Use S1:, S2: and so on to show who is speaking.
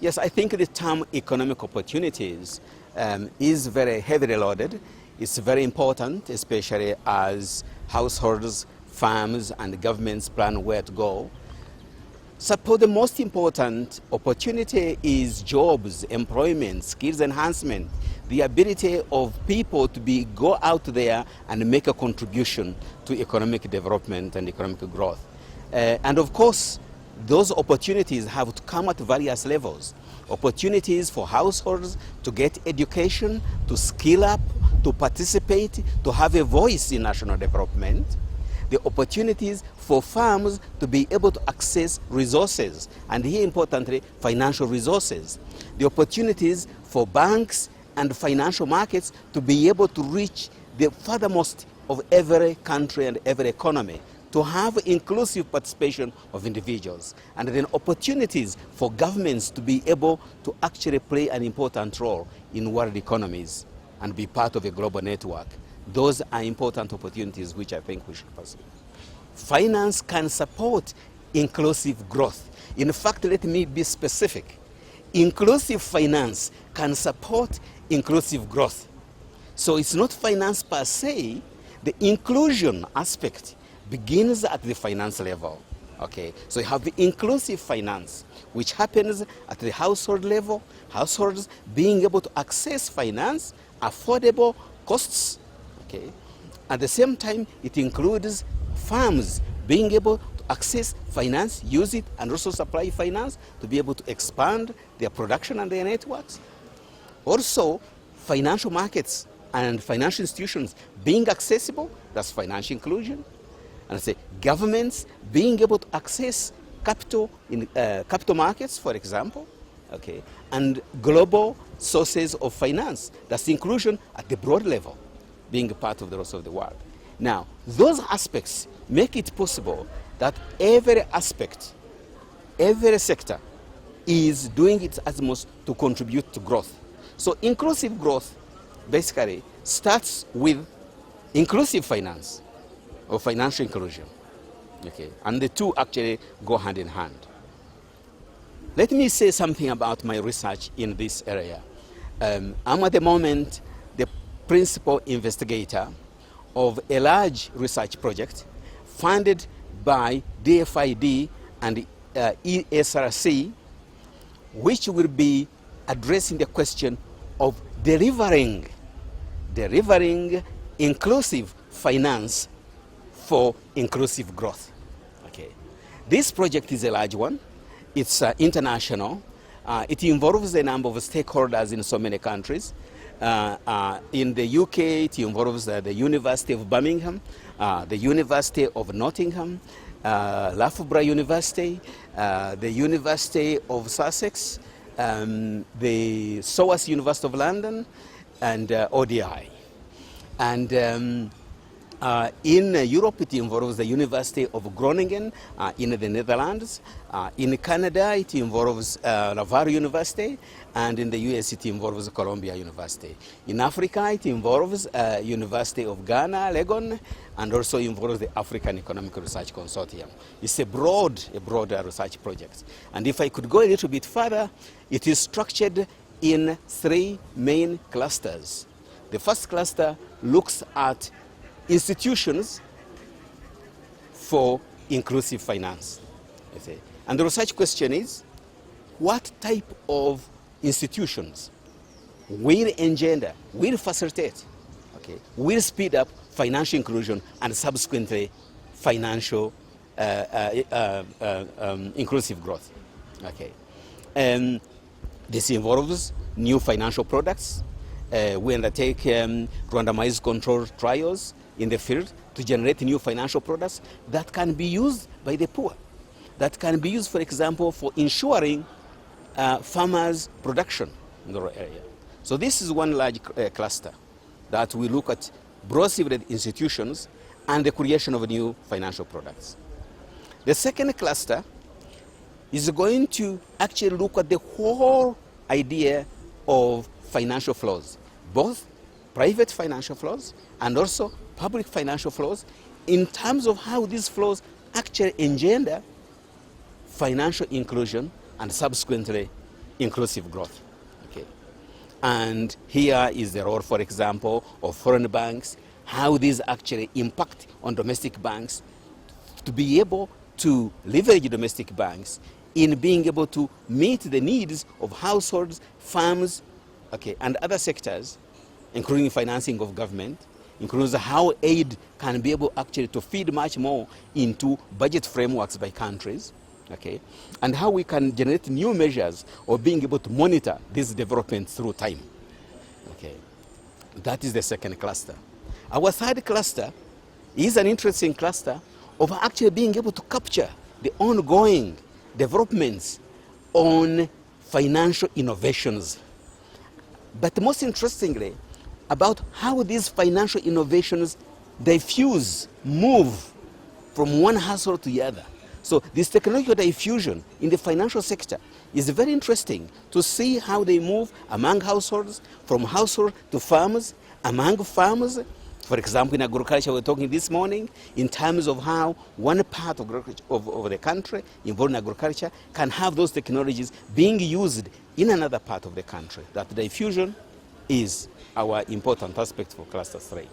S1: Yes, I think the term economic opportunities is very heavily loaded. It's very important, especially as households, farms, and governments plan where to go. Suppose the most important opportunity is jobs, employment, skills enhancement, the ability of people to go out there and make a contribution to economic development and economic growth. And of course, those opportunities have to come at various levels. Opportunities for households to get education, to skill up, to participate, to have a voice in national development. The opportunities for farms to be able to access resources, and here importantly, financial resources. The opportunities for banks and financial markets to be able to reach the furthermost of every country and every economy, to have inclusive participation of individuals, and then opportunities for governments to be able to actually play an important role in world economies and be part of a global network. Those are important opportunities which I think we should pursue. Finance can support inclusive growth. In fact, let me be specific. Inclusive finance can support inclusive growth. So it's not finance per se. The inclusion aspect begins at the finance level. Okay, so you have the inclusive finance, which happens at the household level, households being able to access finance, affordable costs. Okay. At the same time, it includes farms being able to access finance, use it, and also supply finance to be able to expand their production and their networks. Also, financial markets and financial institutions being accessible, that's financial inclusion. And I say governments being able to access capital in capital markets, for example, okay, and global sources of finance, that's inclusion at the broad level, being a part of the rest of the world. Now, those aspects make it possible that every aspect, every sector is doing its utmost to contribute to growth. So inclusive growth basically starts with inclusive finance or financial inclusion. Okay, and the two actually go hand in hand. Let me say something about my research in this area. I'm at the moment the principal investigator of a large research project funded by DFID and AERC, which will be addressing the question of delivering inclusive finance for inclusive growth. Okay. This project is a large one. It's international. It involves a number of stakeholders in so many countries. In the UK, it involves the University of Birmingham, the University of Nottingham, Loughborough University, the University of Sussex, the SOAS University of London, and ODI. And in Europe, it involves the University of Groningen in the Netherlands. In Canada, it involves Laval University, and in the US, it involves Columbia University. In Africa, it involves University of Ghana, Legon, and also involves the African Economic Research Consortium. It's a broad research project. And if I could go a little bit further, it is structured in three main clusters. The first cluster looks at institutions for inclusive finance. And the research question is, what type of institutions will engender, will facilitate, okay, will speed up financial inclusion and subsequently financial inclusive growth? Okay. This involves new financial products. We undertake randomized controlled trials in the field to generate new financial products that can be used by the poor, that can be used, for example, for ensuring farmers' production in the rural area. So this is one large cluster that we look at broad civil institutions and the creation of new financial products. The second cluster is going to actually look at the whole idea of financial flows, both private financial flows and also public financial flows, in terms of how these flows actually engender financial inclusion and subsequently inclusive growth. Okay. And here is the role, for example, of foreign banks, how these actually impact on domestic banks to be able to leverage domestic banks in being able to meet the needs of households, farms, okay, and other sectors, including financing of government, includes how aid can be able actually to feed much more into budget frameworks by countries, okay, and how we can generate new measures of being able to monitor these developments through time. Okay. That is the second cluster. Our third cluster is an interesting cluster of actually being able to capture the ongoing developments on financial innovations. But most interestingly, about how these financial innovations diffuse, move from one household to the other. So this technological diffusion in the financial sector is very interesting to see how they move among households, from household to farmers, among farmers. For example, in agriculture, we're talking this morning in terms of how one part of the country involved in agriculture can have those technologies being used in another part of the country. That diffusion is our important aspect for cluster 3.